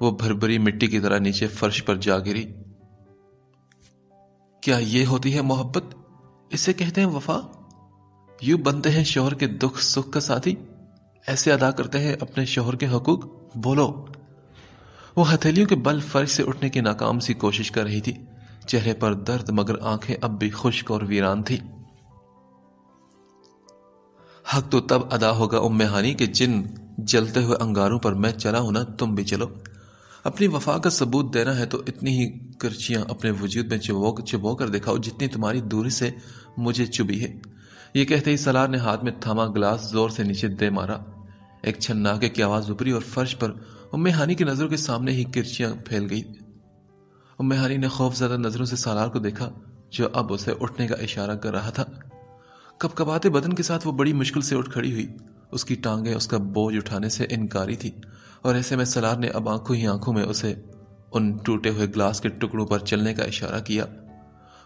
وہ بھربری مٹی کی طرح نیچے فرش پر جا گری۔ کیا یہ ہوتی ہے محبت؟ اسے کہتے ہیں وفا؟ یوں بنتے ہیں شوہر کے دکھ سکھ کا ساتھی؟ ایسے ادا کرتے ہیں اپنے شوہر کے حقوق؟ بولو۔ وہ ہتھیلیوں کے بل فرش سے اٹھنے کی ناکام سی کوشش کر رہی تھی، چہرے پر درد مگر آنکھیں اب بھی خشک اور ویران تھی۔ حق تو تب ادا ہوگا ام ہانی کہ جن جلتے ہوئے انگاروں پر میں چلا ہوں نا، تم بھی چلو۔ اپنی وفا کا ثبوت دینا ہے تو اتنی ہی کرچیاں اپنے وجود میں چبو کر دکھاؤ جتنی تمہاری دوری سے مجھے چبھی ہے۔ یہ کہتے ہی سالار نے ہاتھ میں تھاما گلاس زور سے نیچے دے مارا۔ ایک چھناکے کی آواز ابھری اور فرش پر ام ہانی کی نظروں کے سامنے ہی کرچیاں پھیل گئی۔ ام ہانی نے خوف زدہ نظروں سے سالار کو دیکھا جو اب اسے اٹھنے کا اشارہ کر رہا تھا۔ کپکپاتے بدن کے ساتھ وہ بڑی مشکل سے اٹھ کھڑی ہوئی۔ اس کی ٹانگیں اس کا بوجھ اٹھانے سے انکاری تھی، اور ایسے میں سالار نے اب آنکھوں ہی آنکھوں میں اسے ان ٹوٹے ہوئے گلاس کے ٹکڑوں پر چلنے کا اشارہ کیا۔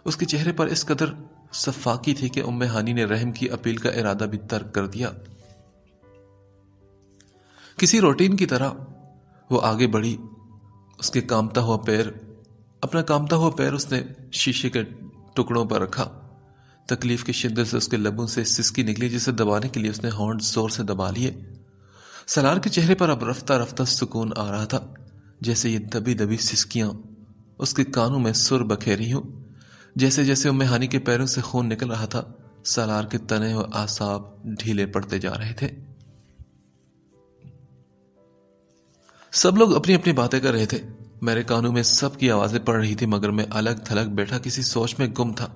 اس کے چہرے پر اس قدر صفاقی تھی کہ ام ہانی نے رحم کی اپیل کا ارادہ بھی ترک کر دیا۔ کسی روٹین کی طرح وہ آگے بڑھی۔ اس کے اپنا کامتا ہوا پیر اس نے شیشے کے ٹکڑوں پر رکھا۔ تکلیف کی شدت سے اس کے لبوں سے سسکی نکلی جسے دبانے کے لیے اس نے ہونٹ زور سے دبا لیے۔ سالار کے چہرے پر اب رفتہ رفتہ سکون آ رہا تھا، جیسے یہ دبی دبی سسکیاں اس کے کانوں میں سر بکھیری ہوں۔ جیسے جیسے ام ہانی کے پیروں سے خون نکل رہا تھا، سالار کے تنے و اعصاب ڈھیلے پڑتے جا رہے تھے۔ سب لوگ اپنی اپنی باتیں کر رہے تھے۔ میرے کانوں میں سب کی آوازیں پڑ رہی تھی، مگر میں الگ تھلگ بیٹھا کسی سوچ میں گم تھا۔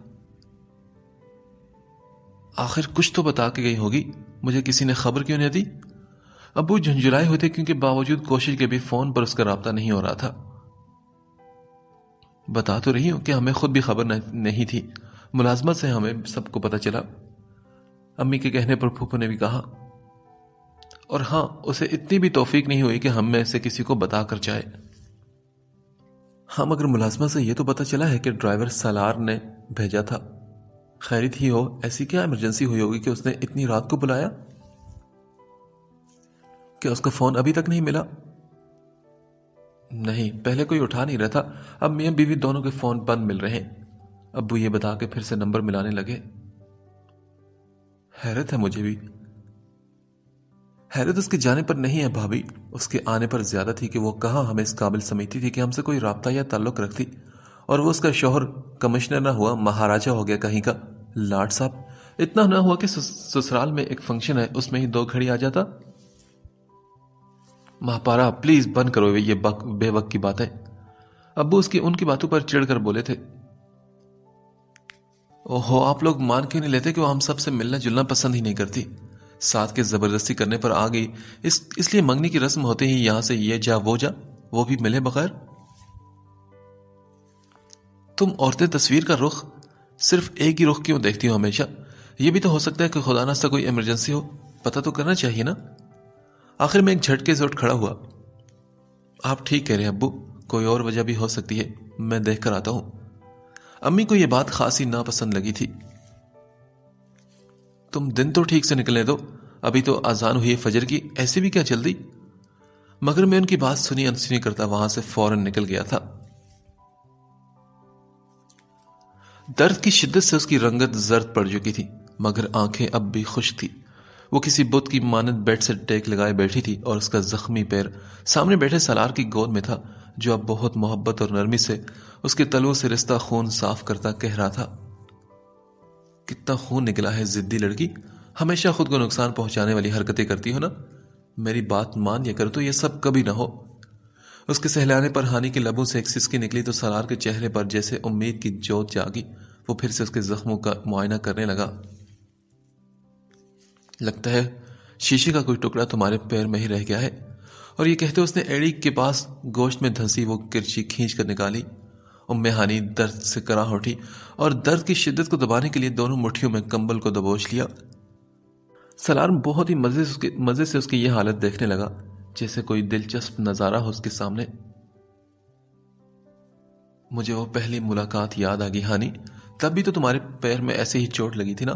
آخر کچھ تو بتا کے گئی ہوگی، مجھے کسی نے خبر کیوں نہیں دی؟ ابو جھنجھلائے ہوئے تھے کیونکہ باوجود کوشش کے بھی فون پر اس کا رابطہ نہیں ہو رہا تھا۔ بتا تو رہی ہوں کہ ہمیں خود بھی خبر نہیں تھی، ملازمت سے ہمیں سب کو پتا چلا، امی کے کہنے پر پھوپھو نے بھی کہا۔ اور ہاں، اسے اتنی بھی توفیق نہیں ہوئی کہ ہم میں سے کسی کو بتا کر جائے۔ ہاں، مگر ملازمت سے یہ تو پتا چلا ہے کہ ڈرائیور سالار نے بھیجا تھا۔ خیریت ہی ہو، ایسی کیا ایمرجنسی ہوئی ہوگی کہ اس نے اتنی رات کو بلایا؟ کہ اس کا فون ابھی تک نہیں ملا؟ نہیں، پہلے کوئی اٹھا نہیں رہا تھا، اب میاں بیوی دونوں کے فون بند مل رہے ہیں۔ ابو یہ بتا کے پھر سے نمبر ملانے لگے۔ حیرت ہے مجھے بھی۔ حیرت اس کے جانے پر نہیں ہے بھابھی، اس کے آنے پر زیادہ تھی کہ وہ کہاں ہمیں اس قابل سمجھتی تھی کہ ہم سے کوئی رابطہ یا تعلق رکھتی، اور وہ اس کا شوہر کمشنر نہ ہوا، مہاراجہ ہو گیا کہیں کا، لاٹ صاحب۔ اتنا نہ ہوا کہ سسرال میں ایک فنکشن ہے، اس میں ہی 2 گھڑی آ جاتا۔ مہاپارا پلیز بند کرو یہ بے وقت کی باتیں۔ ابو ان کی باتوں پر چڑھ کر بولے تھے۔ اوہو، آپ لوگ مان کیوں نہیں لیتے کہ وہ ہم سب سے ملنا جلنا پسند ہی نہیں کرتی؟ ساتھ کے زبردستی کرنے پر آ گئی، اس لیے منگنی کی رسم ہوتے ہی یہاں سے یہ جا وہ بھی ملے بغیر۔ تم عورتیں تصویر کا رخ صرف ایک ہی رخ کیوں دیکھتی ہو ہمیشہ؟ یہ بھی تو ہو سکتا ہے کہ خدا نخواستہ کوئی ایمرجنسی ہو، پتہ تو کرنا چاہیے نا۔ آخر میں ایک جھٹکے سے اٹھ کھڑا ہوا۔ آپ ٹھیک کہہ رہے ہیں ابو، کوئی اور وجہ بھی ہو سکتی ہے، میں دیکھ کر آتا ہوں۔ امی کو یہ بات خاصی ناپسند لگی تھی۔ تم دن تو ٹھیک سے نکلنے دو، ابھی تو اذان ہوئی فجر کی، ایسی بھی کیا جلدی؟ مگر میں ان کی بات سنی انسنی کرتا وہاں سے فوراً نکل گیا تھا۔ درد کی شدت سے اس کی رنگت زرد پڑ چکی تھی، مگر آنکھیں اب بھی خوش تھی۔ وہ کسی بت کی مانند بیڈ سے ٹیک لگائے بیٹھی تھی، اور اس کا زخمی پیر سامنے بیٹھے سالار کی گود میں تھا، جو اب بہت محبت اور نرمی سے اس کے تلوؤں سے رستا خون صاف کرتا کہہ رہا تھا۔ کتنا خون نکلا ہے ضدی لڑکی، ہمیشہ خود کو نقصان پہنچانے والی حرکتیں کرتی ہو نا، میری بات مان یا کر تو یہ سب کبھی نہ ہو۔ اس کے سہلانے پر ہانی کے لبوں سے ایک سسکی نکلی تو سالار کے چہرے پر جیسے امید کی جوت جاگی۔ وہ پھر سے اس کے زخموں کا معائنہ کرنے لگا۔ لگتا ہے شیشے کا کوئی ٹکڑا تمہارے پیر میں ہی رہ گیا ہے۔ اور یہ کہتے اس نے ایڑی کے پاس گوشت میں دھنسی وہ کرچی کھینچ کر نکالی۔ ام ہانی درد سے کراہ اٹھی اور درد کی شدت کو دبانے کے لیے دونوں مٹھیوں میں کمبل کو دبوچ لیا۔ سالار بہت ہی مزے سے اس کی یہ حالت دیکھنے لگا، جیسے کوئی دلچسپ نظارہ ہو اس کے سامنے۔ مجھے وہ پہلی ملاقات یاد آ گئی ہانی، تب بھی تو تمہارے پیر میں ایسے ہی چوٹ لگی تھی نا،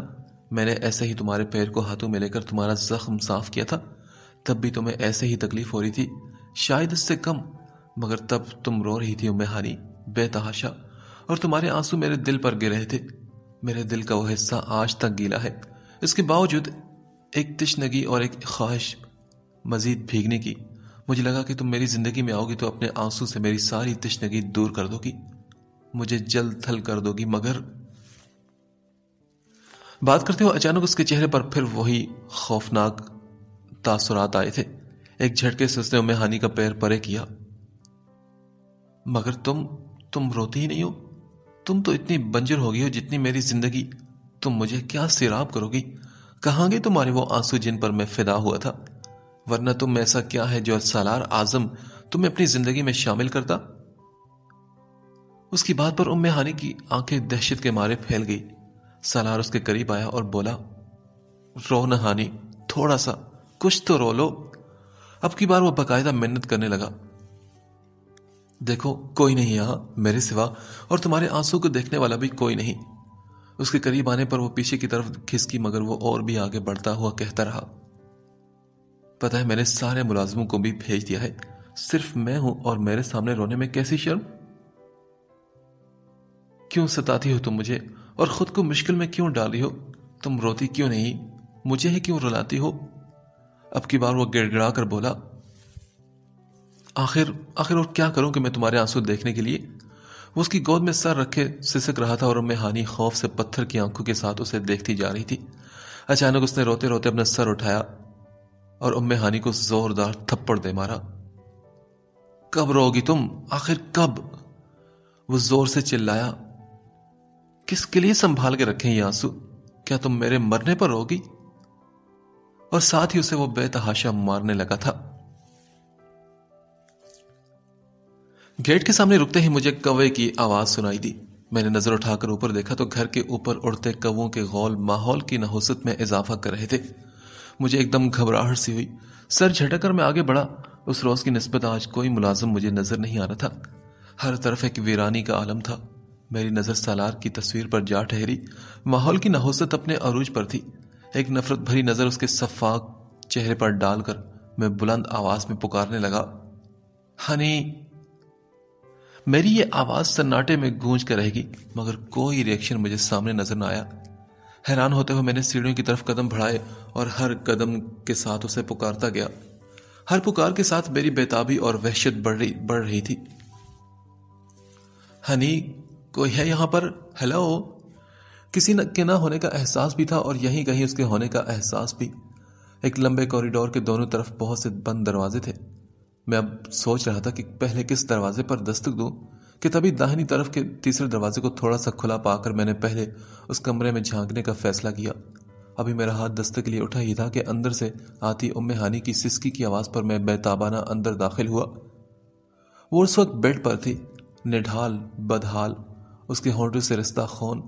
میں نے ایسے ہی تمہارے پیر کو ہاتھوں میں لے کر تمہارا زخم صاف کیا تھا، تب بھی تمہیں ایسے ہی تکلیف ہو رہی تھی، شاید اس سے کم، مگر تب تم رو رہی تھی ام ہانی بے تحاشا، اور تمہارے آنسو میرے دل پر گر رہے تھے۔ میرے دل کا وہ حصہ آج تک گیلا ہے۔ اس کے باوجود ایک تشنگی اور ایک خواہش مزید بھیگنے کی۔ مجھے لگا کہ تم میری زندگی میں آؤ گی تو اپنے آنسو سے میری ساری تشنگی دور کر دو گی، مجھے جلد تھل کر دو گی، مگر بات کرتے ہوئے اچانک اس کے چہرے پر پھر وہی خوفناک تاثرات آئے تھے۔ ایک جھٹکے سے اس نے ام ہانی کا پیر پرے کیا۔ مگر تم روتی ہی نہیں ہو؟ تم تو اتنی بنجر ہو گئی ہو جتنی میری زندگی، تم مجھے کیا سیراب کرو گی؟ کہاں گے تمہارے وہ آنسو جن پر میں فدا ہوا تھا؟ ورنہ تم ایسا کیا ہے جو سالار اعظم تمہیں اپنی زندگی میں شامل کرتا؟ اس کی بات پر ام ہانی کی آنکھیں دہشت کے مارے پھیل گئی۔ سالار اس کے قریب آیا اور بولا، رو نہ ہانی، تھوڑا سا کچھ تو رو لو۔ اب کی بار وہ باقاعدہ منت کرنے لگا، دیکھو کوئی نہیں یہاں میرے سوا، اور تمہارے آنسو کو دیکھنے والا بھی کوئی نہیں۔ اس کے قریب آنے پر وہ پیچھے کی طرف کھسکی، مگر وہ اور بھی آگے بڑھتا ہوا کہتا رہا، پتہ ہے میں نے سارے ملازموں کو بھی بھیج دیا ہے، صرف میں ہوں اور میرے سامنے رونے میں کیسی شرم؟ کیوں ستاتی ہو تم مجھے اور خود کو مشکل میں کیوں ڈالی ہو؟ تم روتی کیوں نہیں؟ مجھے ہی کیوں رلاتی ہو؟ اب کی بار وہ گڑ گڑا کر بولا، آخر اور کیا کروں کہ میں تمہارے آنسو دیکھنے کے لیے؟ وہ اس کی گود میں سر رکھے سسک رہا تھا اور ام ہانی خوف سے پتھر کی آنکھوں کے ساتھ اسے دیکھتی جا رہی تھی۔ اچانک اس نے روتے روتے اپنا سر اٹھایا اور ام ہانی کو زوردار تھپڑ دے مارا۔ کب رو گی تم؟ آخر کب؟ وہ زور سے چلایا۔ کس کے لیے سنبھال کے رکھیں یہ آنسو؟ کیا تم میرے مرنے پر رو گی؟ اور ساتھ ہی اسے وہ بے تحاشا مارنے لگا تھا۔ گیٹ کے سامنے رکتے ہی مجھے کوے کی آواز سنائی دی۔ میں نے نظر اٹھا کر اوپر دیکھا تو گھر کے اوپر اڑتے کووں کے غول ماحول کی نحوست میں اضافہ کر رہے تھے۔ مجھے ایک دم گھبراہٹ سی ہوئی، سر جھٹک کر میں آگے بڑھا۔ اس روز کی نسبت آج کوئی ملازم مجھے نظر نہیں آ رہا تھا۔ ہر طرف ایک ویرانی کا عالم تھا۔ میری نظر سالار کی تصویر پر جا ٹھہری۔ ماحول کی نحوست اپنے عروج پر تھی۔ ایک نفرت بھری نظر اس کے شفاف چہرے پر ڈال کر میں بلند آواز میں پکارنے لگا، ہنی۔ میری یہ آواز سناٹے میں گونج کر رہے گی، مگر کوئی ریئیکشن مجھے سامنے نظر نہ آیا۔ حیران ہوتے ہوئے میں نے سیڑھیوں کی طرف قدم بڑھائے اور ہر قدم کے ساتھ اسے پکارتا گیا۔ ہر پکار کے ساتھ میری بیتابی اور وحشت بڑھ رہی تھی۔ ہنی، کوئی ہے یہاں پر؟ ہیلو۔ کسی کے نہ ہونے کا احساس بھی تھا اور یہیں کہیں اس کے ہونے کا احساس بھی۔ ایک لمبے کوریڈور کے دونوں طرف بہت سے بند دروازے تھے۔ میں اب سوچ رہا تھا کہ پہلے کس دروازے پر دستک دوں کہ تبھی داہنی طرف کے تیسرے دروازے کو تھوڑا سا کھلا پا کر میں نے پہلے اس کمرے میں جھانکنے کا فیصلہ کیا۔ ابھی میرا ہاتھ دستک کے لیے اٹھا ہی تھا کہ اندر سے آتی ام ہانی کی سسکی کی آواز پر میں بیتابانہ اندر داخل ہوا۔ وہ اس وقت بیڈ پر تھی، نڈھال بدحال، اس کے ہونٹوں سے رستا خون،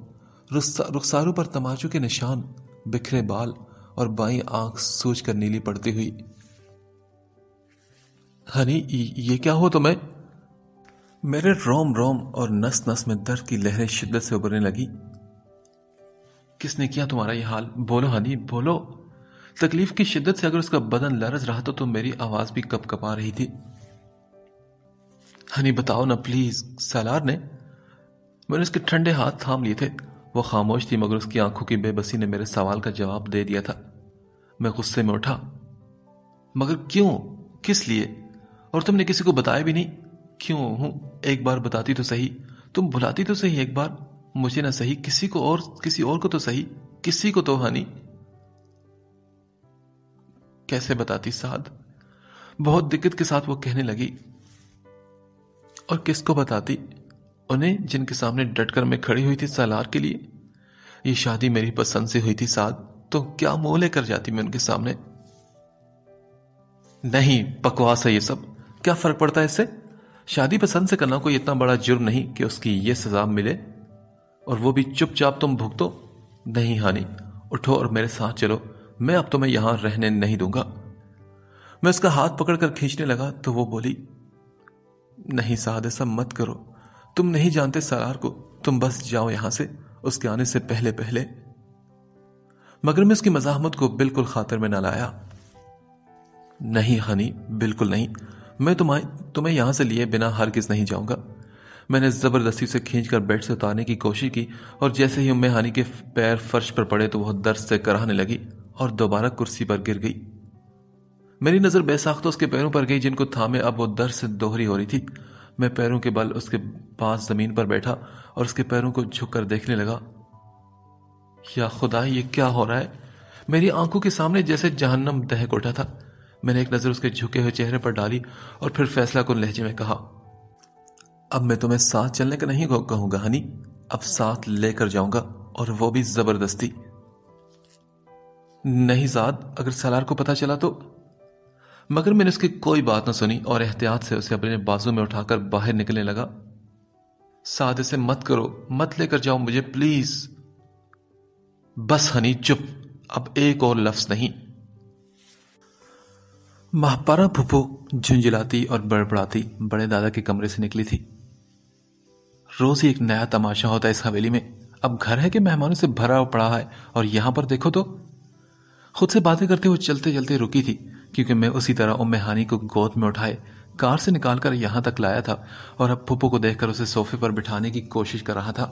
رخساروں پر تماچوں کے نشان، بکھرے بال اور بائیں آنکھ سوج کر نیلی پڑتی ہوئی۔ ہنی، یہ کیا ہو تمہیں؟ میرے روم روم اور نس نس میں درد کی لہریں شدت سے ابھرنے لگی۔ کس نے کیا تمہارا یہ حال؟ بولو ہنی، بولو۔ تکلیف کی شدت سے اگر اس کا بدن لرز رہا تو میری آواز بھی کپ کپا رہی تھی۔ ہنی بتاؤ نا پلیز۔ سالار نے۔ میں نے اس کے ٹھنڈے ہاتھ تھام لیے تھے۔ وہ خاموش تھی مگر اس کی آنکھوں کی بے بسی نے میرے سوال کا جواب دے دیا تھا۔ میں غصے میں اٹھا، مگر کیوں؟ کس لیے؟ اور تم نے کسی کو بتایا بھی نہیں؟ کیوں ہوں؟ ایک بار بتاتی تو صحیح، تم بلاتی تو صحیح ایک بار، مجھے نہ صحیح کسی اور کو تو صحیح، کسی کو تو ہنی۔ کیسے بتاتی سعد؟ بہت دقت کے ساتھ وہ کہنے لگی۔ اور کس کو بتاتی؟ انہیں جن کے سامنے ڈٹ کر میں کھڑی ہوئی تھی سالار کے لیے۔ یہ شادی میری پسند سے ہوئی تھی سعد، تو کیا منہ لے کر جاتی میں ان کے سامنے؟ نہیں، بکواس ہے یہ سب۔ کیا فرق پڑتا ہے اس سے؟ شادی پسند سے کرنا کوئی اتنا بڑا جرم نہیں کہ اس کی یہ سزا ملے، اور وہ بھی چپ چاپ تم بھگتو۔ نہیں ہانی، اٹھو اور میرے ساتھ چلو، میں اب تمہیں یہاں رہنے نہیں دوں گا۔ میں اس کا ہاتھ پکڑ کر کھینچنے لگا تو وہ بولی، نہیں سعد، ایسا مت کرو، تم نہیں جانتے سالار کو، تم بس جاؤ یہاں سے اس کے آنے سے پہلے پہلے۔ مگر میں اس کی مزاحمت کو بالکل خاطر میں نہ لایا۔ نہیں ہنی، بالکل نہیں، میں تمہیں یہاں سے لیے بنا ہرگز نہیں جاؤں گا۔ میں نے زبردستی سے کھینچ کر بیڈ سے اتارنے کی کوشش کی اور جیسے ہی ام ہانی کے پیر فرش پر پڑے تو وہ درد سے کراہنے لگی اور دوبارہ کرسی پر گر گئی۔ میری نظر بے ساختہ اس کے پیروں پر گئی جن کو تھامے اب وہ درد سے دوہری ہو رہی تھی۔ میں پیروں کے بل اس کے پاس زمین پر بیٹھا اور اس کے پیروں کو جھک کر دیکھنے لگا۔ یا خدا، یہ کیا ہو رہا ہے؟ میری آنکھوں کے سامنے جیسے جہنم دہک اٹھا تھا۔ میں نے ایک نظر اس کے جھکے ہوئے چہرے پر ڈالی اور پھر فیصلہ کن لہجے میں کہا، اب میں تمہیں ساتھ چلنے کا نہیں کہوں گا ہنی، اب ساتھ لے کر جاؤں گا، اور وہ بھی زبردستی۔ نہیں زاد، اگر سالار کو پتا چلا تو؟ مگر میں نے اس کی کوئی بات نہ سنی اور احتیاط سے اسے اپنے بازو میں اٹھا کر باہر نکلنے لگا۔ سعد، اسے مت کرو، مت لے کر جاؤ مجھے پلیز۔ بس ہنی چپ، اب ایک اور لفظ نہیں۔ ماہپارہ پھپھو جھنجھلاتی اور بڑبڑاتی بڑے دادا کے کمرے سے نکلی تھی۔ روز ہی ایک نیا تماشا ہوتا ہے اس حویلی میں، اب گھر ہے کہ مہمانوں سے بھرا پڑا ہے، اور یہاں پر دیکھو تو۔ خود سے باتیں کرتے ہوئے چلتے چلتے رکی تھی، کیونکہ میں اسی طرح ام ہانی کو گود میں اٹھائے کار سے نکال کر یہاں تک لایا تھا اور اب پھپھو کو دیکھ کر اسے صوفے پر بٹھانے کی کوشش کر رہا تھا۔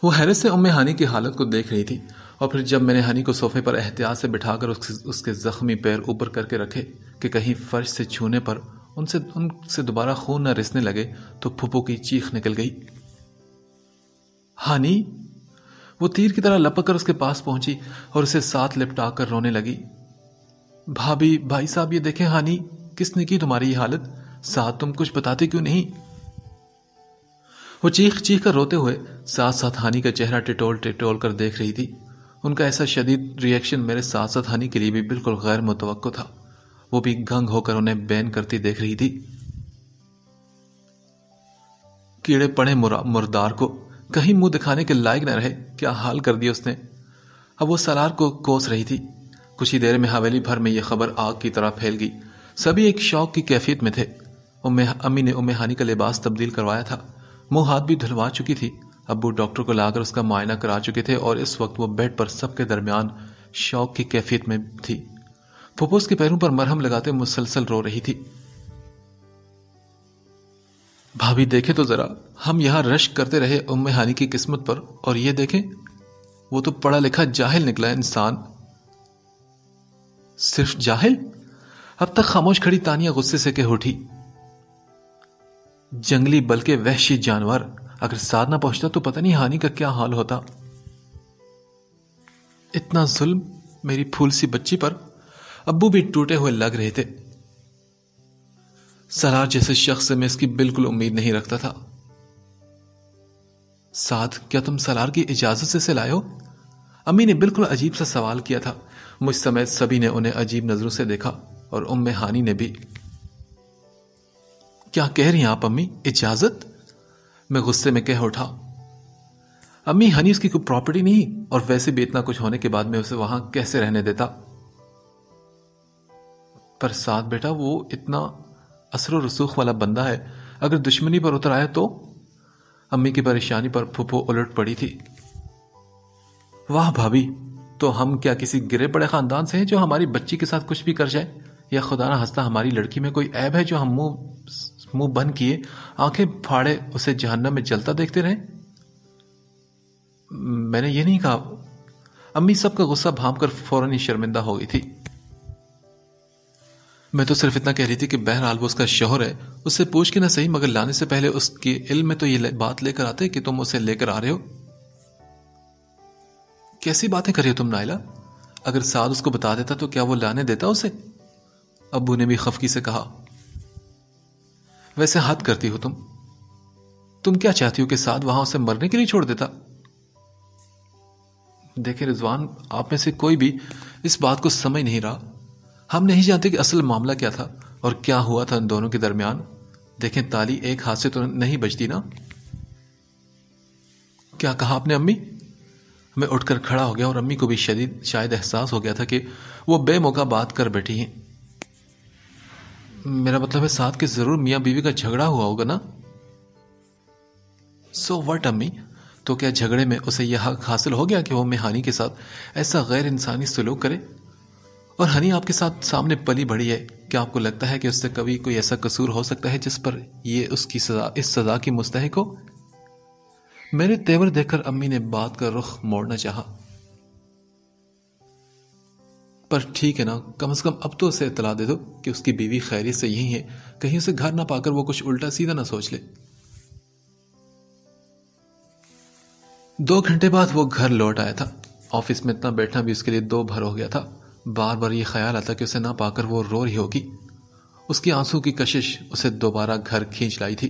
وہ حیرت سے ام ہانی کی حالت کو دیکھ رہی تھی، اور پھر جب میں نے ہنی کو صوفے پر احتیاط سے بٹھا کر اس کے زخمی پیر اوپر کر کے رکھے کہ کہیں فرش سے چھونے پر ان سے دوبارہ خون نہ رسنے لگے تو پھپھو کی چیخ نکل گئی۔ ہانی! وہ تیر کی طرح لپک کر اس کے پاس پہنچی اور اسے ساتھ لپٹا کر رونے لگی۔ بھابھی، بھائی صاحب، یہ دیکھیں ہانی، کس نے کی تمہاری یہ حالت؟ ساتھ تم کچھ بتاتے کیوں نہیں؟ وہ چیخ چیخ کر روتے ہوئے ساتھ ساتھ ہانی کا چہرہ ٹٹول ٹٹول کر دیکھ رہی تھی۔ ان کا ایسا شدید ری ایکشن میرے ساتھ ساتھ ہانی کے لیے بھی بالکل غیر متوقع تھا۔ وہ بھی گنگ ہو کر انہیں بین کرتی دیکھ رہی تھی۔ کیڑے پڑے مردار کو، کہیں منہ دکھانے کے لائق نہ رہے، کیا حال کر دیا اس نے۔ اب وہ سالار کو کوس رہی تھی۔ کچھ ہی دیر میں حویلی بھر میں یہ خبر آگ کی طرح پھیل گئی۔ سبھی ایک شوق کی کیفیت میں تھے۔ امی نے ام ہانی کا لباس تبدیل کروایا تھا، منہ ہاتھ بھی دھلوا چکی تھی۔ ابو ڈاکٹر کو لا کر اس کا معائنہ کرا چکے تھے اور اس وقت وہ بیڈ پر سب کے درمیان شوق کی کیفیت میں تھی۔ پھپھو اس کے پیروں پر مرہم لگاتے مسلسل رو رہی تھی۔ بھابھی دیکھیں تو ذرا، ہم یہاں رشک کرتے رہے ام ہانی کی قسمت پر، اور یہ دیکھیں، وہ تو پڑھا لکھا جاہل نکلا انسان۔ صرف جاہل؟ اب تک خاموش کھڑی تانیہ غصے سے کہہ اٹھی، جنگلی بلکہ وحشی جانور، اگر ساتھ نہ پہنچتا تو پتہ نہیں ہانی کا کیا حال ہوتا۔ اتنا ظلم میری پھول سی بچی پر۔ ابو بھی ٹوٹے ہوئے لگ رہے تھے۔ سالار جیسے شخص سے میں اس کی بالکل امید نہیں رکھتا تھا۔ سعد، کیا تم سالار کی اجازت سے اسے لائے ہو؟ امی نے بالکل عجیب سا سوال کیا تھا۔ مجھ سمیت سبھی نے انہیں عجیب نظروں سے دیکھا، اور ام ہانی نے بھی۔ کیا کہہ رہی ہیں آپ امی؟ اجازت؟ میں غصے میں کہہ اٹھا، امی، ہنی اس کی کوئی پراپرٹی نہیں، اور ویسے بھی اتنا کچھ ہونے کے بعد میں اسے وہاں کیسے رہنے دیتا؟ پر ساتھ بیٹا، وہ اتنا اثر و رسوخ والا بندہ ہے، اگر دشمنی پر اتر آیا تو؟ امی کی پریشانی پر پھپھو الٹ پڑی تھی۔ واہ بھابھی، تو ہم کیا کسی گرے پڑے خاندان سے ہیں جو ہماری بچی کے ساتھ کچھ بھی کر جائے؟ یا خدا نہ ہنستا ہماری لڑکی میں کوئی عیب ہے جو ہم منہ بند کیے آنکھیں پھاڑے اسے جہنم میں جلتا دیکھتے رہیں؟ میں نے یہ نہیں کہا۔ امی سب کا غصہ بھانپ کر فوراً ہی شرمندہ ہو گئی تھی۔ میں تو صرف اتنا کہہ رہی تھی کہ بہرحال وہ اس کا شوہر ہے، اس سے پوچھ کے نہ صحیح، مگر لانے سے پہلے اس کے علم میں تو یہ بات لے کر آتے کہ تم اسے لے کر آ رہے ہو۔ کیسی باتیں کر رہی ہو تم نائلہ؟ اگر سعد اس کو بتا دیتا تو کیا وہ لانے دیتا اسے؟ ابو نے بھی خفگی سے کہا۔ ویسے حد کرتی ہو تم کیا چاہتی ہو کہ سعد وہاں اسے مرنے کے لیے چھوڑ دیتا؟ دیکھیں رضوان، آپ میں سے کوئی بھی اس بات کو سمجھ نہیں رہا۔ ہم نہیں جانتے کہ اصل معاملہ کیا تھا اور کیا ہوا تھا ان دونوں کے درمیان۔ دیکھیں، تالی ایک ہاتھ سے تو نہیں بجتی نا۔ کیا کہا آپ نے امی؟ میں اٹھ کر کھڑا ہو گیا اور امی کو بھی شاید احساس ہو گیا تھا کہ وہ بے موقع بات کر بیٹھی ہیں۔ میرا مطلب ہے ساتھ کے ضرور میاں بیوی کا جھگڑا ہوا ہوگا نا؟ سو واٹ امی، تو کیا جھگڑے میں اسے یہ حق حاصل ہو گیا کہ وہ ہانی کے ساتھ ایسا غیر انسانی سلوک کرے؟ اور ہنی آپ کے ساتھ سامنے پلی بڑھی ہے، کیا آپ کو لگتا ہے کہ اس سے کبھی کوئی ایسا قصور ہو سکتا ہے جس پر یہ اس سزا کی مستحق ہو؟ میرے تیور دیکھ کر امی نے بات کا رخ موڑنا چاہا، پر ٹھیک ہے نا، کم از کم اب تو اسے اطلاع دے دو کہ اس کی بیوی خیریت سے یہی ہے، کہیں اسے گھر نہ پا کر وہ کچھ الٹا سیدھا نہ سوچ لے۔ 2 گھنٹے بعد وہ گھر لوٹ آیا تھا۔ آفس میں اتنا بیٹھنا بھی اس کے لیے 2 بھر ہو گیا تھا۔ بار بار یہ خیال آتا کہ اسے نہ پا کر وہ رو رہی ہوگی۔ اس کی آنسو کی کشش اسے دوبارہ گھر کھینچ لائی تھی۔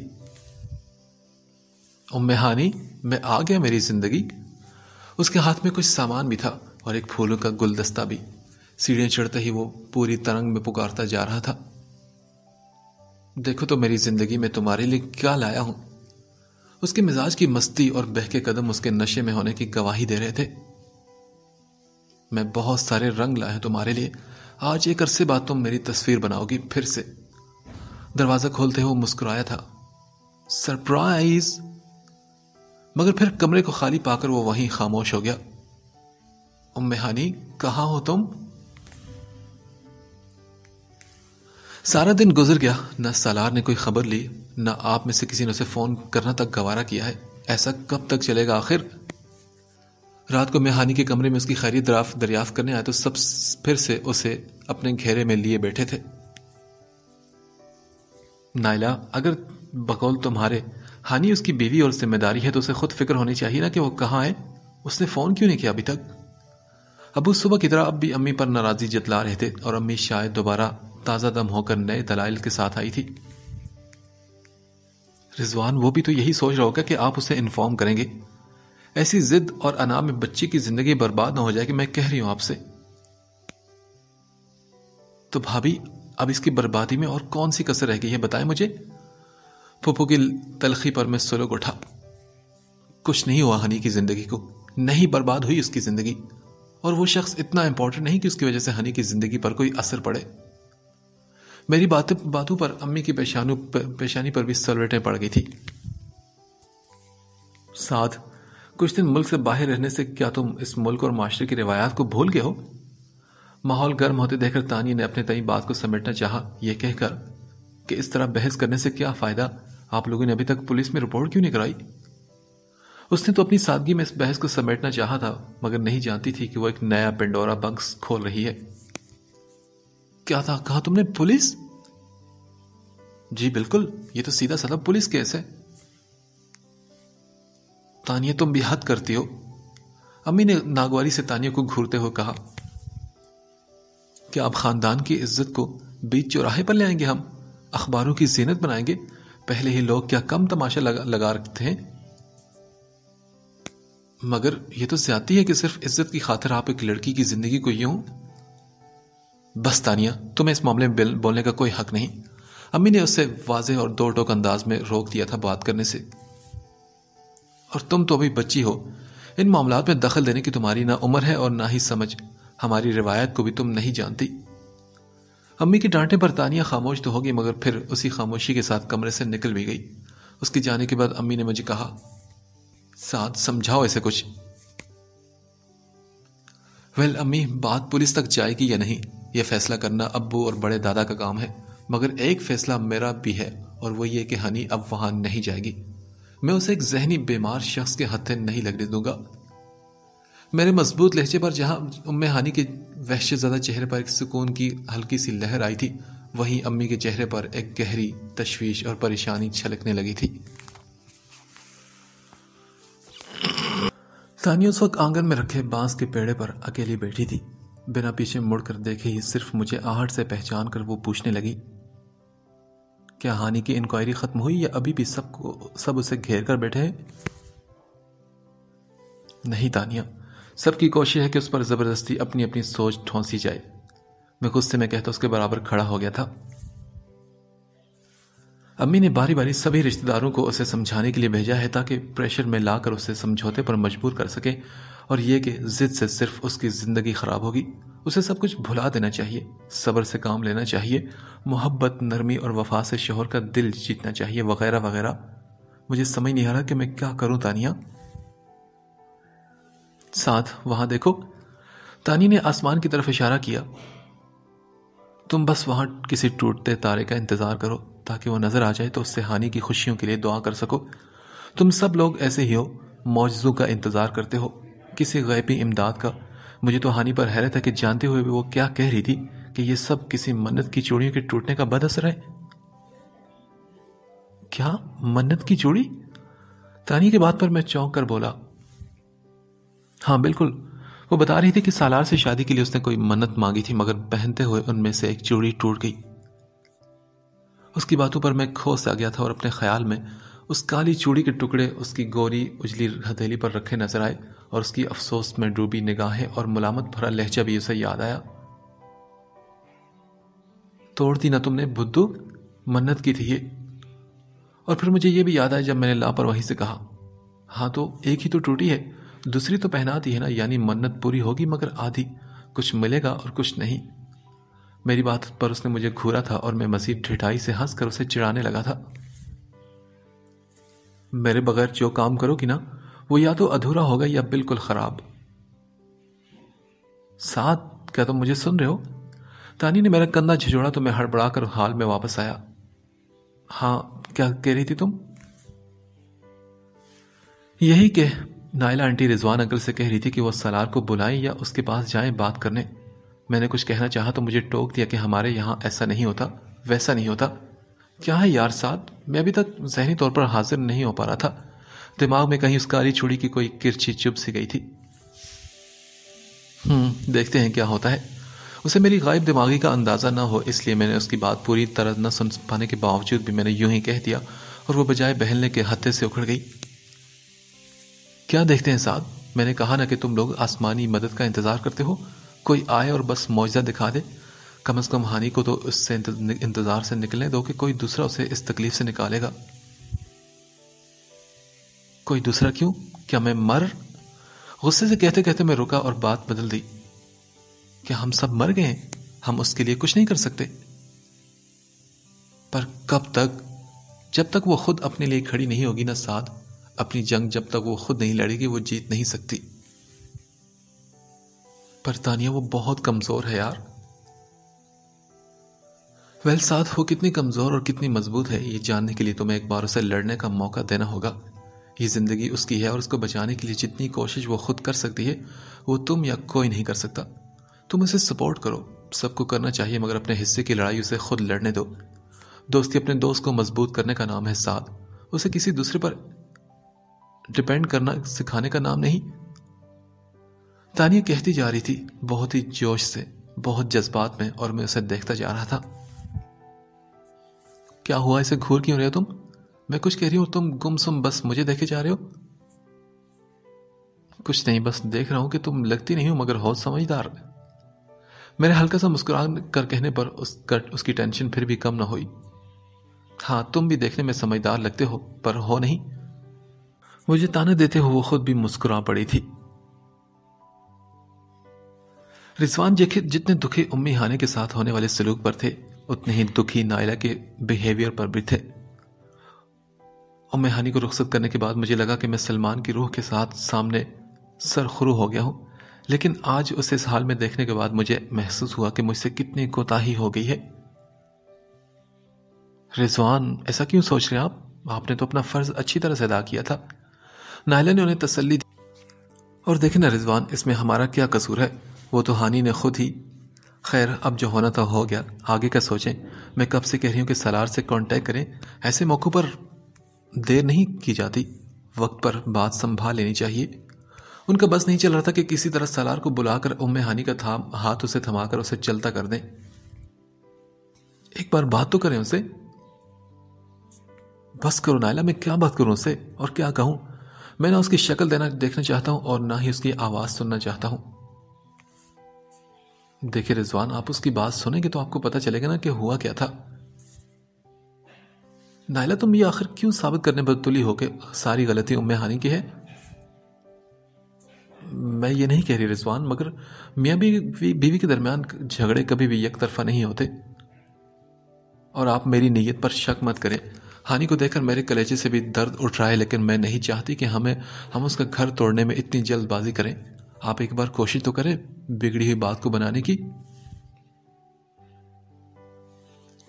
ام ہانی، میں آ گیا میری زندگی۔ اس کے ہاتھ میں کچھ سامان بھی تھا اور ایک پھولوں کا گلدستہ بھی۔ سیڑھیاں چڑھتے ہی وہ پوری ترنگ میں پکارتا جا رہا تھا، دیکھو تو میری زندگی میں تمہارے لیے کیا لایا ہوں۔ اس کے مزاج کی مستی اور بہکے قدم اس کے نشے میں ہونے کی گواہی دے رہے تھے۔ میں بہت سارے رنگ لایا ہوں تمہارے لیے، آج ایک عرصے بعد تم میری تصویر بناؤ گی پھر سے۔ دروازہ کھولتے ہوئے مسکرایا تھا، سرپرائز! مگر پھر کمرے کو خالی پا کر وہ وہیں خاموش ہو گیا۔ ام ہانی، کہاں ہو تم؟ سارا دن گزر گیا، نہ سالار نے کوئی خبر لی، نہ آپ میں سے کسی نے اسے فون کرنا تک گوارا کیا ہے۔ ایسا کب تک چلے گا آخر؟ رات کو میں ہانی کے کمرے میں اس کی خیریت دریافت کرنے آئے تو سب پھر سے اسے اپنے گھیرے میں لیے بیٹھے تھے۔ نائلہ، اگر بقول تمہارے ہانی اس کی بیوی اور ذمہ داری ہے تو اسے خود فکر ہونی چاہیے نا کہ وہ کہاں ہے۔ اس نے فون کیوں نہیں کیا ابھی تک؟ ابو صبح کی طرح اب بھی امی پر ناراضی جتلا رہے تھے اور امی شاید دوبارہ تازہ دم ہو کر نئے دلائل کے ساتھ آئی تھی۔ رضوان، وہ بھی تو یہی سوچ رہا ہوگا کہ آپ اسے انفارم کریں گے۔ ایسی ضد اور انا میں بچی کی زندگی برباد نہ ہو جائے کہ میں کہہ رہی ہوں آپ سے۔ تو بھابھی، اب اس کی بربادی میں اور کون سی کسر رہ گئی ہے بتائیں مجھے۔ پھپھو کی تلخی پر میں سلگ اٹھا۔ کچھ نہیں ہوا ہنی کی زندگی کو، نہیں برباد ہوئی اس کی زندگی، اور وہ شخص اتنا امپورٹنٹ نہیں کہ اس کی وجہ سے ہنی کی زندگی پر کوئی اثر پڑے۔ میری باتوں پر امی کی پیشانی پر بھی سلوٹیں پڑ گئی تھی۔ ساتھ کچھ دن ملک سے باہر رہنے سے کیا تم اس ملک اور معاشرے کی روایات کو بھول گئے ہو؟ ماحول گرم ہوتے دیکھ کر تانیہ نے اپنے تئیں بات کو سمیٹنا چاہا، یہ کہہ کر کہ اس طرح بحث کرنے سے کیا فائدہ، آپ لوگوں نے ابھی تک پولیس میں رپورٹ کیوں نہیں کرائی؟ اس نے تو اپنی سادگی میں اس بحث کو سمیٹنا چاہا تھا، مگر نہیں جانتی تھی کہ وہ ایک نیا پنڈورا بکس کھول رہی ہے۔ کیا تھا کہا تم نے؟ پولیس؟ جی بالکل، یہ تو سیدھا سادہ پولیس کیس ہے۔ تانیہ، تم بھی حد کرتی ہو، امی نے ناگواری سے تانیہ کو گھورتے ہوئے کہا۔ کیا اب خاندان کی عزت کو بیچ چوراہے پر لے آئیں گے ہم؟ اخباروں کی زینت بنائیں گے؟ پہلے ہی لوگ کیا کم تماشا لگا رکھتے ہیں؟ مگر یہ تو زیادتی ہے کہ صرف عزت کی خاطر آپ ایک لڑکی کی زندگی کو یوں۔ بس تانیہ، تمہیں اس معاملے میں بولنے کا کوئی حق نہیں۔ امی نے اسے واضح اور دو ٹوک انداز میں روک دیا تھا بات کرنے سے۔ اور تم تو ابھی بچی ہو، ان معاملات میں دخل دینے کی تمہاری نہ عمر ہے اور نہ ہی سمجھ، ہماری روایت کو بھی تم نہیں جانتی۔ امی کی ڈانٹے پر تانیہ خاموش تو ہوگی، مگر پھر اسی خاموشی کے ساتھ کمرے سے نکل بھی گئی۔ اس کے جانے کے بعد امی نے مجھے کہا، ساتھ سمجھاؤ اسے کچھ۔ ویل امی، بات پولیس تک جائے گی یا نہیں، یہ فیصلہ کرنا ابو اور بڑے دادا کا کام ہے، مگر ایک فیصلہ میرا بھی ہے، اور وہ یہ کہ ہنی اب وہاں نہیں جائے گی۔ میں اسے ایک ذہنی بیمار شخص کے ہتھے نہیں لگنے دوں گا۔ میرے مضبوط لہجے پر جہاں ام ہانی کے وحشت زدہ چہرے پر ایک سکون کی ہلکی سی لہر آئی تھی، وہیں امی کے چہرے پر ایک گہری تشویش اور پریشانی چھلکنے لگی تھی۔ تانیہ اس وقت آنگن میں رکھے بانس کے پیڑے پر اکیلی بیٹھی تھی، بنا پیچھے مڑ کر دیکھے ہی صرف مجھے آہٹ سے پہچان کر وہ پوچھنے لگی، کیا ہانی کی انکوائری ختم ہوئی یا ابھی بھی سب اسے گھیر کر بیٹھے ہیں؟ نہیں تانیہ، سب کی کوشش ہے کہ اس پر زبردستی اپنی اپنی سوچ ٹھونسی جائے۔ میں غصے میں کہتا اس کے برابر کھڑا ہو گیا تھا۔ امی نے باری باری سبھی رشتہ داروں کو اسے سمجھانے کے لیے بھیجا ہے تاکہ پریشر میں لا کر اسے سمجھوتے پر مجبور کر سکے، اور یہ کہ ضد سے صرف اس کی زندگی خراب ہوگی۔ اسے سب کچھ بھلا دینا چاہیے، صبر سے کام لینا چاہیے، محبت، نرمی اور وفا سے شوہر کا دل جیتنا چاہیے، وغیرہ وغیرہ۔ مجھے سمجھ نہیں آ رہا کہ میں کیا کروں تانیہ۔ ساتھ وہاں دیکھو، تانیہ نے آسمان کی طرف اشارہ کیا۔ تم بس وہاں کسی ٹوٹتے تارے کا انتظار کرو تاکہ وہ نظر آ جائے تو اس سے ہانی کی خوشیوں کے لیے دعا کر سکو۔ تم سب لوگ ایسے ہی ہو، معجزوں کا انتظار کرتے ہو، کسی غیبی امداد کا۔ مجھے تو ہانی پر حیرت ہے کہ جانتے ہوئے بھی وہ کیا کہہ رہی تھی کہ یہ سب کسی منت کی چوڑیوں کے ٹوٹنے کا بد اثر ہے۔ کیا منت کی چوڑی؟ تانیہ کی بات پر میں چونک کر بولا، ہاں بالکل، وہ بتا رہی تھی کہ سالار سے شادی کے لیے اس نے کوئی منت مانگی تھی، مگر پہنتے ہوئے ان میں سے ایک چوڑی ٹوٹ گئی۔ اس کی باتوں پر میں کھوس آ گیا تھا اور اپنے خیال میں اس کالی چوڑی کے ٹکڑے اس کی گوری اجلی ہتھیلی پر رکھے نظر آئے، اور اس کی افسوس میں ڈوبی نگاہیں اور ملامت بھرا لہجہ بھی اسے یاد آیا۔ توڑ دی نا تم نے بدھو، منت کی تھی یہ۔ اور پھر مجھے یہ بھی یاد آیا جب میں نے لاپرواہی سے کہا، ہاں تو ایک ہی تو ٹوٹی ہے، دوسری تو پہنا دی ہے نا، یعنی منت پوری ہوگی مگر آدھی، کچھ ملے گا اور کچھ نہیں۔ میری بات پر اس نے مجھے گھورا تھا اور میں مزید ٹھٹائی سے ہنس کر اسے چڑھانے لگا تھا۔ میرے بغیر جو کام کرو گی نا وہ یا تو ادھورا ہوگا یا بالکل خراب۔ سعد، کیا تم مجھے سن رہے ہو؟ تانی نے میرا کندھا جھجوڑا تو میں ہڑبڑا کر حال میں واپس آیا۔ ہاں، کیا کہہ رہی تھی تم؟ یہی کہ نائلہ آنٹی رضوان انکل سے کہہ رہی تھی کہ وہ سالار کو بلائیں یا اس کے پاس جائیں بات کرنے۔ میں نے کچھ کہنا چاہا تو مجھے ٹوک دیا کہ ہمارے یہاں ایسا نہیں ہوتا، ویسا نہیں ہوتا۔ کیا ہے یار سعد، میں ابھی تک ذہنی طور پر حاضر نہیں ہو پا رہا تھا، دماغ میں کہیں اس کالی چوڑی کی کوئی کرچی چپ سی گئی تھی۔ دیکھتے ہیں کیا ہوتا ہے۔ اسے میری غائب دماغی کا اندازہ نہ ہو، اس لیے میں نے اس کی بات پوری طرح نہ سن پانے کے باوجود بھی میں نے یوں ہی کہہ دیا، اور وہ بجائے بہلنے کے ہتھے سے اکھڑ گئی۔ کیا دیکھتے ہیں سعد؟ میں نے کہا نا کہ تم لوگ آسمانی مدد کا انتظار کرتے ہو، کوئی آئے اور بس معجزہ دکھا دے۔ کم از کم ہانی کو تو اس سے انتظار سے نکلنے دو کہ کوئی دوسرا اسے اس تکلیف سے نکالے گا۔ کوئی دوسرا کیوں؟ کیا میں مر؟ غصے سے کہتے کہتے میں رکا اور بات بدل دی۔ کیا ہم سب مر گئے ہیں؟ ہم اس کے لیے کچھ نہیں کر سکتے؟ پر کب تک؟ جب تک وہ خود اپنے لیے کھڑی نہیں ہوگی نا سعد، اپنی جنگ جب تک وہ خود نہیں لڑے گی وہ جیت نہیں سکتی۔ پر تانیہ وہ بہت کمزور ہے یار۔ ویل سعد، وہ کتنی کمزور اور کتنی مضبوط ہے یہ جاننے کے لیے تمہیں ایک بار اسے لڑنے کا موقع دینا ہوگا۔ یہ زندگی اس کی ہے اور اس کو بچانے کے لیے جتنی کوشش وہ خود کر سکتی ہے وہ تم یا کوئی نہیں کر سکتا۔ تم اسے سپورٹ کرو، سب کو کرنا چاہیے، مگر اپنے حصے کی لڑائی اسے خود لڑنے دو۔ دوستی اپنے دوست کو مضبوط کرنے کا نام ہے سعد، اسے کسی دوسرے پر ڈیپینڈ کرنا سکھانے کا نام نہیں۔ تانیہ کہتی جا رہی تھی بہت ہی جوش سے، بہت جذبات میں، اور میں اسے دیکھتا جا رہا تھا۔ کیا ہوا؟ اسے گھور کیوں رہے ہو تم؟ میں کچھ کہہ رہی ہوں تم گمسم بس مجھے دیکھے جا رہے ہو۔ کچھ نہیں، بس دیکھ رہا ہوں کہ تم لگتی نہیں ہو مگر ہو سمجھدار۔ میرے ہلکا سا مسکرا کر کہنے پر اس کی ٹینشن پھر بھی کم نہ ہوئی۔ ہاں، تم بھی دیکھنے میں سمجھدار لگتے ہو پر ہو نہیں۔ مجھے تانے دیتے ہو وہ خود بھی مسکرا پڑی تھی۔ رضوان جتنے دکھی امی ہانے کے ساتھ ہونے والے سلوک پر تھے اتنے ہی دکھی نائلہ کے بیہیویئر پر بھی تھے۔ ام ہانی کو رخصت کرنے کے بعد مجھے لگا کہ میں سلمان کی روح کے ساتھ سامنے سرخرو ہو گیا ہوں، لیکن آج اسے اس حال میں دیکھنے کے بعد مجھے محسوس ہوا کہ مجھ سے کتنی کوتاہی ہو گئی ہے۔ رضوان، ایسا کیوں سوچ رہے آپ نے تو اپنا فرض اچھی طرح سے ادا کیا تھا۔ نائلہ نے انہیں تسلی دی، اور دیکھیں نا رضوان، اس میں ہمارا کیا قصور ہے؟ وہ تو ہانی نے خود ہی۔ خیر، اب جو ہونا تھا ہو گیا، آگے کا سوچیں۔ میں کب سے کہہ رہی ہوں کہ سالار سے کانٹیکٹ کریں، ایسے موقعوں پر دیر نہیں کی جاتی، وقت پر بات سنبھال لینی چاہیے۔ ان کا بس نہیں چل رہا تھا کہ کسی طرح سالار کو بلا کر ام ہانی کا ہاتھ اسے تھما کر اسے چلتا کر دیں۔ ایک بار بات تو کریں اسے۔ بس کرو نائلہ، میں کیا بات کروں اسے اور کیا کہوں؟ میں نہ اس کی شکل دیکھنا چاہتا ہوں اور نہ ہی اس کی آواز سننا چاہتا ہوں۔ دیکھیں رضوان، آپ اس کی بات سنیں گے تو آپ کو پتہ چلے گا نا کہ ہوا کیا تھا۔ نائلہ، تم یہ آخر کیوں ثابت کرنے پر تلی ہو کہ ساری غلطی ام ہانی کی ہے؟ میں یہ نہیں کہہ رہی رضوان، مگر میاں بیوی کے درمیان جھگڑے کبھی بھی یک طرفہ نہیں ہوتے، اور آپ میری نیت پر شک مت کریں۔ ہانی کو دیکھ کر میرے کلیجے سے بھی درد اٹھ رہا ہے، لیکن میں نہیں چاہتی کہ ہم اس کا گھر توڑنے میں اتنی جلد بازی کریں۔ آپ ایک بار کوشش تو کریں بگڑی ہوئی بات کو بنانے کی۔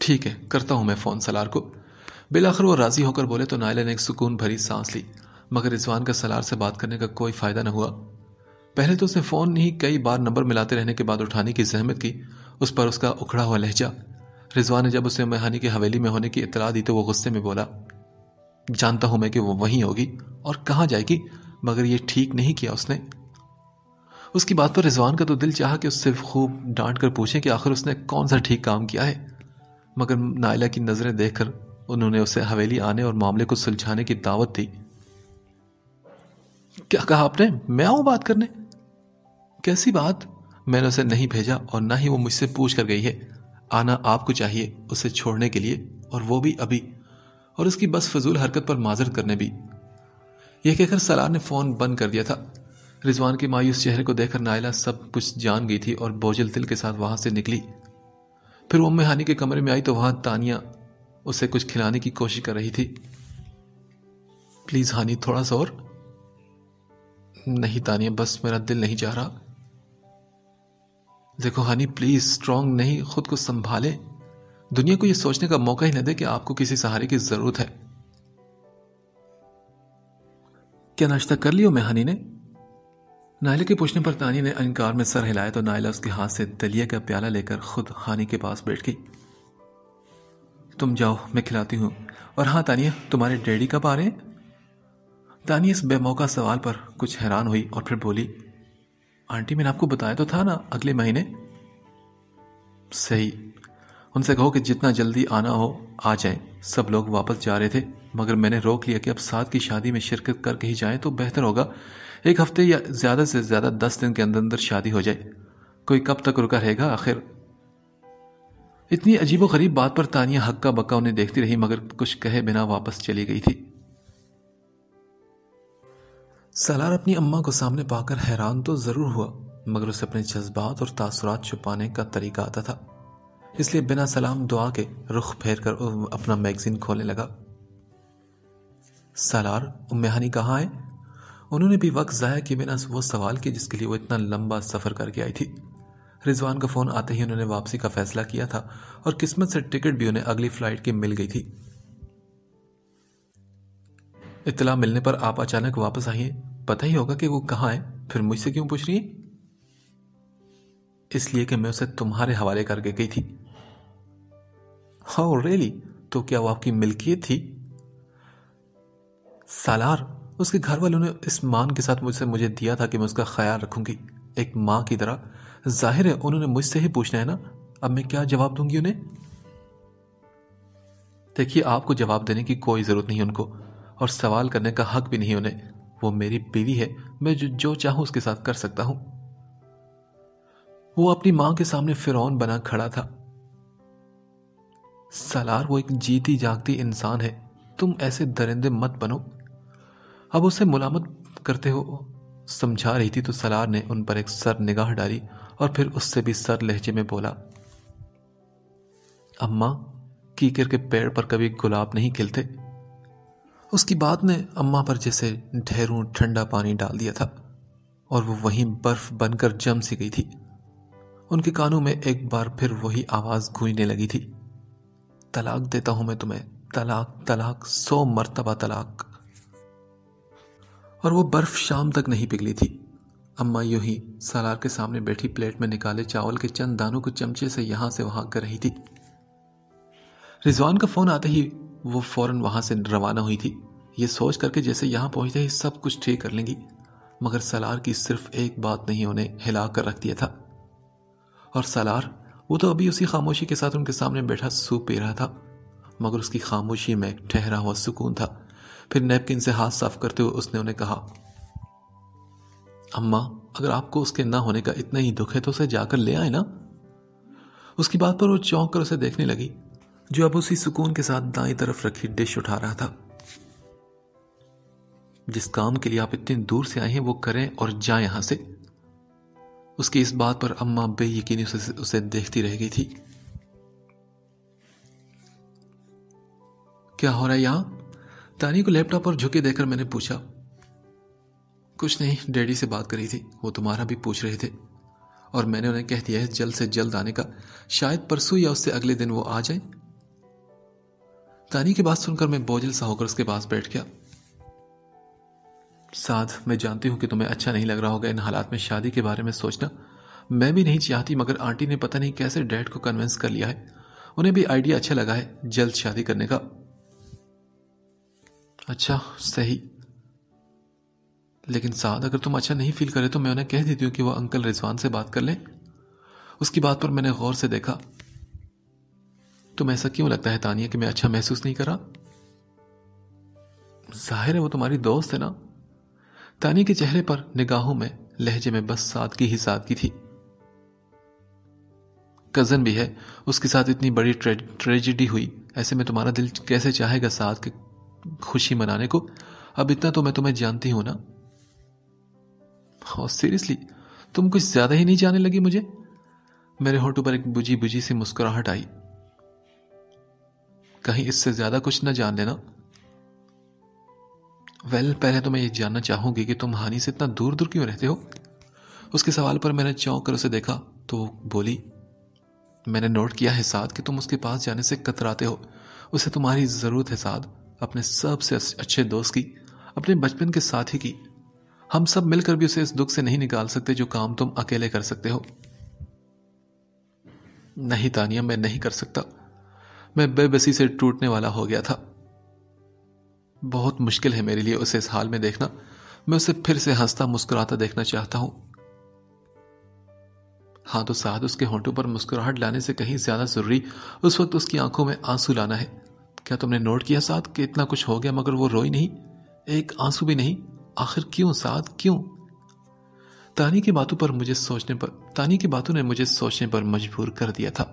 ٹھیک ہے، کرتا ہوں میں فون سالار کو۔ بالآخر وہ راضی ہو کر بولے تو نائلہ نے ایک سکون بھری سانس لی، مگر رضوان کا سالار سے بات کرنے کا کوئی فائدہ نہ ہوا۔ پہلے تو اس نے فون ہی کئی بار نمبر ملاتے رہنے کے بعد اٹھانے کی زحمت کی، اس پر اس کا اکھڑا ہوا لہجہ۔ رضوان نے جب اسے میہانی کی حویلی میں ہونے کی اطلاع دی تو وہ غصے میں بولا، جانتا ہوں میں کہ وہ وہیں ہوگی اور کہاں جائے گی، مگر یہ ٹھیک نہیں کیا اس نے۔ اس کی بات پر رضوان کا تو دل چاہا کہ اس سے خوب ڈانٹ کر پوچھیں کہ آخر اس نے کون سا ٹھیک کام کیا ہے، مگر نائلہ کی نظریں دیکھ کر انہوں نے اسے حویلی آنے اور معاملے کو سلجھانے کی دعوت دی۔ کیا کہا آپ نے؟ میں آؤں بات کرنے؟ کیسی بات؟ میں نے اسے نہیں بھیجا اور نہ ہی وہ مجھ سے پوچھ کر گئی ہے۔ آنا آپ کو چاہیے اسے چھوڑنے کے لیے، اور وہ بھی ابھی، اور اس کی بس فضول حرکت پر معذرت کرنے بھی۔ یہ کہہ کر سالار نے فون بند کر دیا تھا۔ رضوان کے مایوس چہرے کو دیکھ کر نائلہ سب کچھ جان گئی تھی اور بوجھل دل کے ساتھ وہاں سے نکلی۔ پھر وہ ام ہانی کے کمرے میں آئی تو وہاں تانیہ اسے کچھ کھلانے کی کوشش کر رہی تھی۔ پلیز ہانی، تھوڑا سا اور۔ نہیں تانیہ، بس میرا دل نہیں چاہ رہا۔ دیکھو ہانی، پلیز، اسٹرانگ نہیں، خود کو سنبھالے، دنیا کو یہ سوچنے کا موقع ہی نہ دے کہ آپ کو کسی سہارے کی ضرورت ہے۔ کیا ناشتہ کر لیو میہانی نے؟ نائلہ کے پوچھنے پر تانیہ نے انکار میں سر ہلایا تو نائلہ اس کے ہاتھ سے دلیہ کا پیالہ لے کر خود ہانی کے پاس بیٹھ گئی۔ تم جاؤ، میں کھلاتی ہوں۔ اور ہاں تانیہ، تمہارے ڈیڈی کب آ رہے ہیں؟ تانیہ اس بے موقع سوال پر کچھ حیران ہوئی اور پھر بولی، آنٹی میں نے آپ کو بتایا تو تھا نا، اگلے مہینے۔ صحیح، ان سے کہو کہ جتنا جلدی آنا ہو آ جائیں۔ سب لوگ واپس جا رہے تھے مگر میں نے روک لیا کہ اب ساتھ کی شادی میں شرکت کر کے ہی جائیں تو بہتر ہوگا۔ 1 ہفتے یا زیادہ سے زیادہ 10 دن کے اندر شادی ہو جائے۔ کوئی کب تک رکا رہے گا آخر؟ اتنی عجیب و غریب بات پر تانیہ ہکا بکا انہیں دیکھتی رہی مگر کچھ کہے بنا واپس چلی گئی تھی۔ سالار اپنی اماں کو سامنے پا کر حیران تو ضرور ہوا مگر اسے اپنے جذبات اور تاثرات چھپانے کا طریقہ آتا تھا، اس لیے بنا سلام دعا کے رخ پھیر کر اپنا میگزین کھولنے لگا۔ سالار، ام ہانی کہاں ہے؟ انہوں نے بھی وقت ضائع کیے بنا وہ سوال کیا جس کے لیے وہ اتنا لمبا سفر کر کے آئی تھی۔ رضوان کا فون آتے ہی انہوں نے واپسی کا فیصلہ کیا تھا اور قسمت سے ٹکٹ بھی انہیں اگلی فلائٹ کی مل گئی تھی۔ اطلاع ملنے پر آپ اچانک واپس آئی ہیں، پتہ ہی ہوگا کہ وہ کہاں ہے، پھر مجھ سے کیوں پوچھ رہی ہیں؟ اس لیے کہ میں اسے تمہارے حوالے کر کے گئی تھی۔ How really? تو کیا وہ آپ کی ملکیت تھی؟ سالار، اس کے گھر والوں نے اس مان کے ساتھ مجھے دیا تھا کہ میں اس کا خیال رکھوں گی، ایک ماں کی طرح۔ ظاہر ہے انہوں نے مجھ سے ہی پوچھنا ہے نا، اب میں کیا جواب دوں گی انہیں؟ دیکھیے، آپ کو جواب دینے کی کوئی ضرورت نہیں ان کو، اور سوال کرنے کا حق بھی نہیں انہیں۔ وہ میری بیوی ہے، میں جو چاہوں اس کے ساتھ کر سکتا ہوں۔ وہ اپنی ماں کے سامنے فرعون بنا کھڑا تھا۔ سالار، وہ ایک جیتی جاگتی انسان ہے، تم ایسے درندے مت بنو۔ اب اسے ملامت کرتے ہو سمجھا رہی تھی تو سالار نے ان پر ایک سر نگاہ ڈالی اور پھر اس سے بھی سر لہجے میں بولا، اماں، کیکر کے پیڑ پر کبھی گلاب نہیں کھلتے۔ اس کی بات نے اماں پر جیسے ڈھیروں ٹھنڈا پانی ڈال دیا تھا اور وہ وہیں برف بن کر جم سی گئی تھی۔ ان کے کانوں میں ایک بار پھر وہی آواز گونجنے لگی تھی، طلاق دیتا ہوں میں تمہیں، طلاق، طلاق، 100 مرتبہ طلاق۔ اور وہ برف شام تک نہیں پگھلی تھی۔ اماں یوں ہی سالار کے سامنے بیٹھی پلیٹ میں نکالے چاول کے چند دانوں کو چمچے سے یہاں سے وہاں کر رہی تھی۔ رضوان کا فون آتے ہی وہ فوراً وہاں سے روانہ ہوئی تھی، یہ سوچ کر کے جیسے یہاں پہنچتے ہی سب کچھ ٹھیک کر لیں گی، مگر سالار کی صرف ایک بات نہیں انہیں ہلا کر رکھ دیا تھا۔ اور سالار، وہ تو ابھی اسی خاموشی کے ساتھ ان کے سامنے بیٹھا سوپ پی رہا تھا، مگر اس کی خاموشی میں ٹھہرا ہوا سکون تھا۔ پھر نیپکن سے ہاتھ صاف کرتے ہوئے اس نے انہیں کہا، اماں، اگر آپ کو اس کے نہ ہونے کا اتنا ہی دکھ ہے تو اسے جا کر لے آئے نا۔ اس کی بات پر وہ چونک کر اسے دیکھنے لگی جو اب اسی سکون کے ساتھ دائیں طرف رکھی ڈش اٹھا رہا تھا۔ جس کام کے لیے آپ اتنی دور سے آئے ہیں وہ کریں اور جائیں یہاں سے۔ اس کی اس بات پر اماں بے یقینی اسے دیکھتی رہ گئی تھی۔ کیا ہو رہا ہے یہاں؟ تانی کو لیپ ٹاپ پر جھکے دیکھ کر میں نے پوچھا۔ کچھ نہیں، ڈیڈی سے بات کری تھی، وہ تمہارا بھی پوچھ رہے تھے اور میں نے انہیں کہہ دیا ہے جلد سے جلد آنے کا، شاید پرسوں یا اس سے اگلے دن وہ آ جائیں۔ تانی کی بات سن کر میں بوجھل سا ہو کر اس کے پاس بیٹھ گیا۔ سعد، میں جانتی ہوں کہ تمہیں اچھا نہیں لگ رہا ہوگا ان حالات میں شادی کے بارے میں سوچنا، میں بھی نہیں چاہتی، مگر آنٹی نے پتہ نہیں کیسے ڈیڈ کو کنونس کر لیا ہے، انہیں بھی آئیڈیا اچھا لگا ہے جلد شادی کرنے کا۔ اچھا صحیح، لیکن سعد اگر تم اچھا نہیں فیل کرے تو میں انہیں کہہ دیتی ہوں کہ وہ انکل رضوان سے بات کر لیں۔ اس کی بات پر میں نے غور سے دیکھا۔ تمہیں ایسا کیوں لگتا ہے تانیہ کہ میں اچھا محسوس نہیں کر رہا؟ ظاہر ہے وہ تمہاری دوست ہے نا۔ تانیہ کے چہرے پر، نگاہوں میں، لہجے میں بس سادگی ہی سادگی تھی۔ کزن بھی ہے، اس کے ساتھ اتنی بڑی ٹریجڈی ہوئی، ایسے میں تمہارا دل کیسے چاہے گا سعد کی خوشی منانے کو؟ اب اتنا تو میں تمہیں جانتی ہوں نا۔ سیریسلی تم کچھ زیادہ ہی نہیں جانے لگی مجھے؟ میرے ہونٹوں پر ایک بجھی بجھی سی مسکراہٹ آئی۔ کہیں اس سے زیادہ کچھ نہ جان لینا۔ پہلے تو میں یہ جاننا چاہوں گی کہ تم ہانی سے اتنا دور دور کیوں رہتے ہو؟ اس کے سوال پر میں نے چونک کر اسے دیکھا تو وہ بولی، میں نے نوٹ کیا ہے سعد کہ تم اس کے پاس جانے سے کتراتے ہو، اسے تمہاری ضرورت ہے سعد، اپنے سب سے اچھے دوست کی، اپنے بچپن کے ساتھی کی۔ ہم سب مل کر بھی اسے اس دکھ سے نہیں نکال سکتے جو کام تم اکیلے کر سکتے ہو۔ نہیں تانیہ، میں نہیں کر سکتا، میں بے بسی سے ٹوٹنے والا ہو گیا تھا۔ بہت مشکل ہے میرے لیے اسے اس حال میں دیکھنا، میں اسے پھر سے ہنستا مسکراتا دیکھنا چاہتا ہوں۔ ہاں تو سعد، اس کے ہونٹوں پر مسکراہٹ لانے سے کہیں زیادہ ضروری اس وقت اس کی آنکھوں میں آنسو لانا ہے۔ کیا تم نے نوٹ کیا سعد کہ اتنا کچھ ہو گیا مگر وہ روئی نہیں، ایک آنسو بھی نہیں؟ آخر کیوں سعد، کیوں؟ تانی کی باتوں نے مجھے سوچنے پر مجبور کر دیا تھا۔